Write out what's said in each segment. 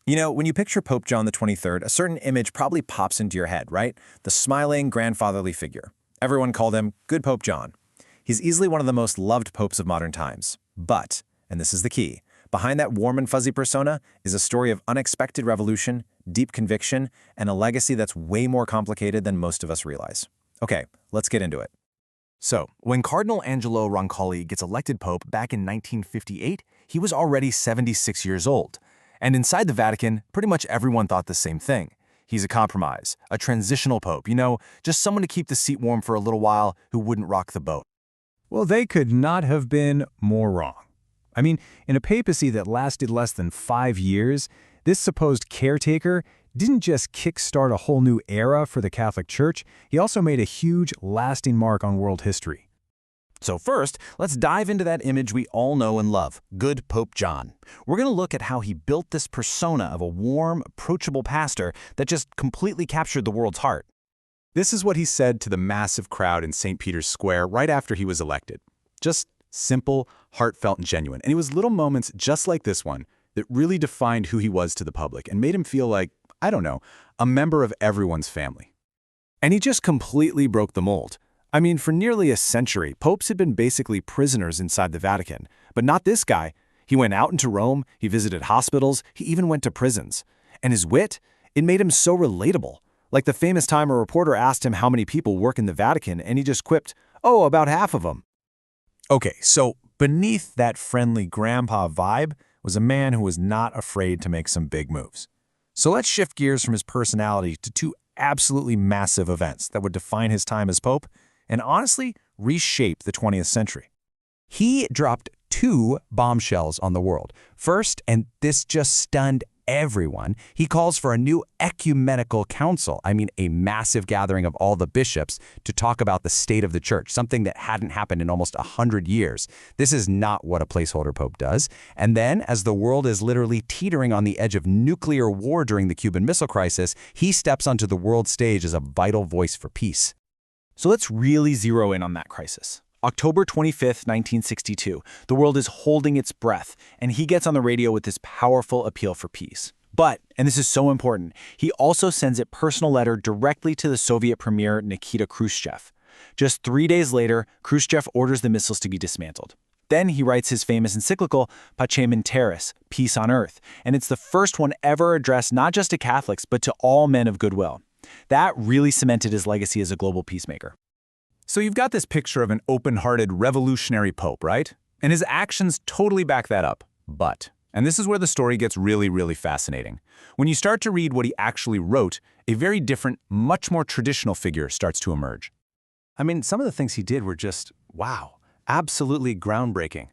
You know, when you picture Pope John the 23rd, a certain image probably pops into your head, right? The smiling, grandfatherly figure. Everyone called him Good Pope John. He's easily one of the most loved popes of modern times. But, and this is the key, behind that warm and fuzzy persona is a story of unexpected revolution, deep conviction, and a legacy that's way more complicated than most of us realize. Okay, let's get into it. So, when Cardinal Angelo Roncalli gets elected pope back in 1958, he was already 76 years old. And inside the Vatican, pretty much everyone thought the same thing. He's a compromise, a transitional pope, just someone to keep the seat warm for a little while who wouldn't rock the boat. Well, they could not have been more wrong. I mean, in a papacy that lasted less than 5 years, this supposed caretaker didn't just kickstart a whole new era for the Catholic Church, he also made a huge, lasting mark on world history. So first, let's dive into that image we all know and love, Good Pope John. We're going to look at how he built this persona of a warm, approachable pastor that just completely captured the world's heart. This is what he said to the massive crowd in St. Peter's Square right after he was elected. Just simple, heartfelt, and genuine. And it was little moments just like this one that really defined who he was to the public and made him feel like, I don't know, a member of everyone's family. And he just completely broke the mold. I mean, for nearly a century, popes had been basically prisoners inside the Vatican. But not this guy. He went out into Rome, he visited hospitals, he even went to prisons. And his wit, it made him so relatable. Like the famous time a reporter asked him how many people work in the Vatican, and he just quipped, "Oh, about half of them." Okay, so beneath that friendly grandpa vibe was a man who was not afraid to make some big moves. So let's shift gears from his personality to two absolutely massive events that would define his time as pope and honestly reshape the 20th century. He dropped 2 bombshells on the world. First, and this just stunned everyone, he calls for a new ecumenical council, a massive gathering of all the bishops to talk about the state of the church, something that hadn't happened in almost 100 years. This is not what a placeholder pope does. And then, as the world is literally teetering on the edge of nuclear war during the Cuban Missile Crisis, he steps onto the world stage as a vital voice for peace. So let's really zero in on that crisis. October 25th, 1962, the world is holding its breath, and he gets on the radio with this powerful appeal for peace. But, and this is so important, he also sends a personal letter directly to the Soviet Premier Nikita Khrushchev. Just 3 days later, Khrushchev orders the missiles to be dismantled. Then he writes his famous encyclical, Pacem in Terris, Peace on Earth, and it's the first one ever addressed not just to Catholics, but to all men of goodwill. That really cemented his legacy as a global peacemaker. So you've got this picture of an open-hearted, revolutionary pope, right? And his actions totally back that up. But, and this is where the story gets really, really fascinating. When you start to read what he actually wrote, a very different, much more traditional figure starts to emerge. Some of the things he did were just, wow, absolutely groundbreaking.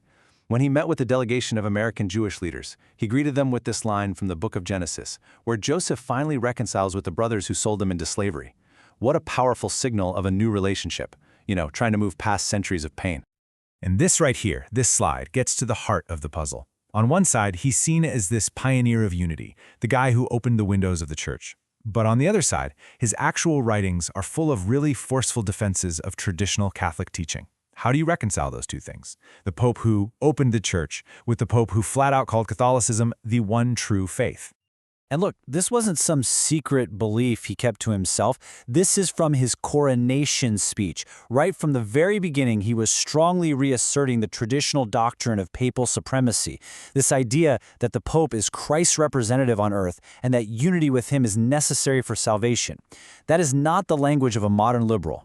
When he met with the delegation of American Jewish leaders, he greeted them with this line from the book of Genesis, where Joseph finally reconciles with the brothers who sold him into slavery. What a powerful signal of a new relationship, trying to move past centuries of pain. And this right here, this slide, gets to the heart of the puzzle. On one side, he's seen as this pioneer of unity, the guy who opened the windows of the church. But on the other side, his actual writings are full of really forceful defenses of traditional Catholic teaching. How do you reconcile those two things? The Pope who opened the church with the Pope who flat out called Catholicism the one true faith. And look, this wasn't some secret belief he kept to himself. This is from his coronation speech. Right from the very beginning, he was strongly reasserting the traditional doctrine of papal supremacy, this idea that the Pope is Christ's representative on earth and that unity with him is necessary for salvation. That is not the language of a modern liberal.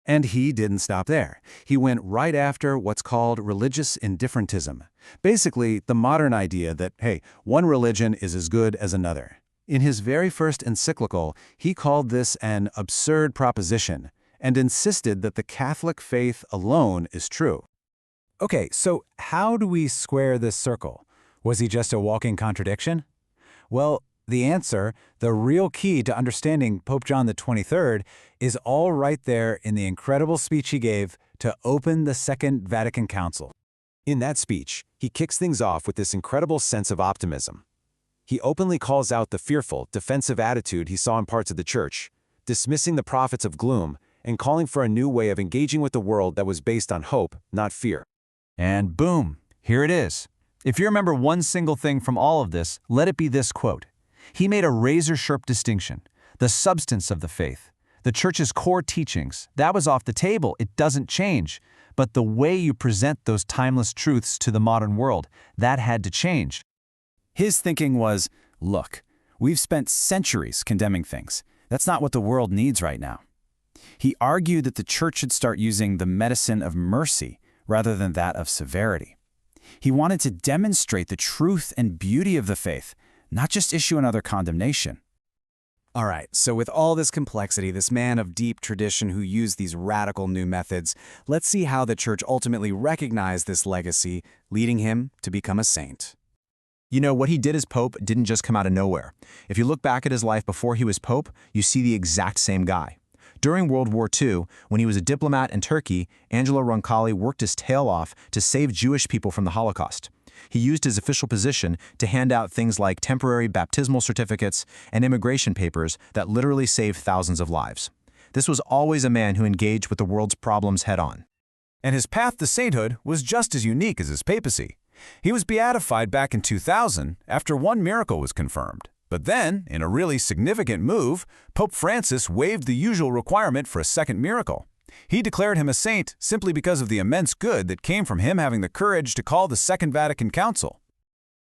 And he didn't stop there. He went right after what's called religious indifferentism. Basically, the modern idea that, hey, one religion is as good as another. In his very first encyclical, he called this an absurd proposition and insisted that the Catholic faith alone is true. Okay, so how do we square this circle? Was he just a walking contradiction? Well, the answer, the real key to understanding Pope John the 23rd, is all right there in the incredible speech he gave to open the Second Vatican Council. In that speech, he kicks things off with this incredible sense of optimism. He openly calls out the fearful, defensive attitude he saw in parts of the church, dismissing the prophets of gloom and calling for a new way of engaging with the world that was based on hope, not fear. And boom, here it is. If you remember one single thing from all of this, let it be this quote. He made a razor-sharp distinction. The substance of the faith, the Church's core teachings, that was off the table. It doesn't change. But the way you present those timeless truths to the modern world, that had to change. His thinking was, look, we've spent centuries condemning things. That's not what the world needs right now. He argued that the Church should start using the medicine of mercy rather than that of severity. He wanted to demonstrate the truth and beauty of the faith, not just issue another condemnation. All right, so with all this complexity, this man of deep tradition who used these radical new methods, let's see how the Church ultimately recognized this legacy, leading him to become a saint. You know, what he did as Pope didn't just come out of nowhere. If you look back at his life before he was Pope, you see the exact same guy. During World War II, when he was a diplomat in Turkey, Angelo Roncalli worked his tail off to save Jewish people from the Holocaust. He used his official position to hand out things like temporary baptismal certificates and immigration papers that literally saved thousands of lives. This was always a man who engaged with the world's problems head-on. And his path to sainthood was just as unique as his papacy. He was beatified back in 2000 after one miracle was confirmed. But then, in a really significant move, Pope Francis waived the usual requirement for a second miracle. He declared him a saint simply because of the immense good that came from him having the courage to call the Second Vatican Council.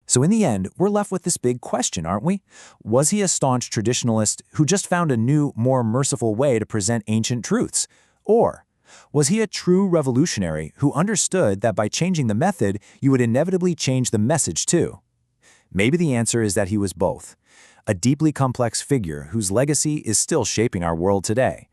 So in the end, we're left with this big question, aren't we? Was he a staunch traditionalist who just found a new, more merciful way to present ancient truths? Or was he a true revolutionary who understood that by changing the method, you would inevitably change the message too? Maybe the answer is that he was both, a deeply complex figure whose legacy is still shaping our world today.